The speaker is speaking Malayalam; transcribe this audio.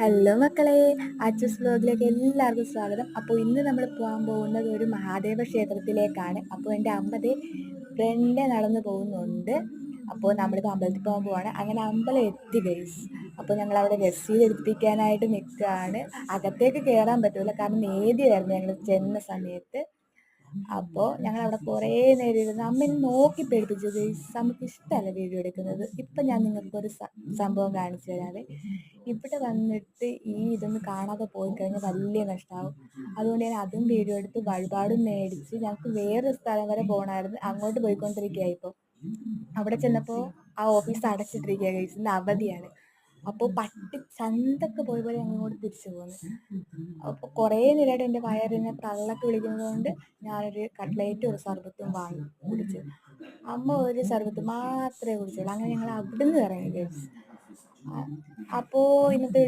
ഹലോ മക്കളെ, അച്ചൂസ് വ്ലോഗിലേക്ക് എല്ലാവർക്കും സ്വാഗതം. അപ്പോൾ ഇന്ന് നമ്മൾ പോകാൻ പോകുന്നത് ഒരു മഹാദേവ ക്ഷേത്രത്തിലേക്കാണ്. അപ്പോൾ എൻ്റെ അമ്മ ദേ ഫ്രണ്ട് നടന്നു പോകുന്നുണ്ട്. അപ്പോൾ നമ്മളിപ്പോൾ അമ്പലത്തിൽ പോകാൻ പോവാണ്. അങ്ങനെ അമ്പലം എത്തി ഗൈസ്. അപ്പോൾ ഞങ്ങൾ അവിടെ രസീത് എടുപ്പിക്കാനായിട്ട് നിൽക്കുകയാണ്. അകത്തേക്ക് കയറാൻ പറ്റില്ല, കാരണം നേദിയായിരുന്നു ഞങ്ങൾ ചെന്ന സമയത്ത്. അപ്പോൾ ഞങ്ങൾ അവിടെ കുറേ നേരം ഇരുന്ന് അമ്മ എന്നെ നോക്കി പേടിപ്പിച്ചു ഗൈസ്. നമുക്ക് ഇഷ്ടമല്ല വീഡിയോ എടുക്കുന്നത്. ഇപ്പം ഞാൻ നിങ്ങൾക്കൊരു സംഭവം കാണിച്ചു തരാവേ. ഇവിടെ വന്നിട്ട് ഇതൊന്ന് കാണാതെ പോയി കഴിഞ്ഞാൽ വലിയ നഷ്ടമാവും. അതുകൊണ്ട് ഞാൻ അതും വീഡിയോ എടുത്ത് വഴിപാടും മേടിച്ച് ഞങ്ങൾക്ക് വേറൊരു സ്ഥലം വരെ പോകണമായിരുന്നു. അങ്ങോട്ട് പോയിക്കൊണ്ടിരിക്കുക. ഇപ്പോൾ അവിടെ ചെന്നപ്പോൾ ആ ഓഫീസ് അടച്ചിട്ടിരിക്കുക ഗൈസ്. ഇന്ന് അവധിയാണ്. അപ്പോൾ പട്ടി ചന്തൊക്കെ പോയി പോലെ അങ്ങോട്ട് തിരിച്ചു പോകുന്നു. അപ്പോൾ കുറേ നേരമായിട്ട് എൻ്റെ വയറിനെ തള്ളക്ക് വിളിക്കുന്നത് കൊണ്ട് ഞാനൊരു കട്ട്ലേറ്റും ഒരു സർബത്തും വാങ്ങി കുടിച്ചു. അമ്മ ഒരു സർബത്ത് മാത്രമേ കുടിച്ചുള്ളൂ. അങ്ങനെ ഞങ്ങൾ അവിടുന്ന് ഇറങ്ങി ഗൈസ്. അപ്പോൾ ഇന്നത്തെ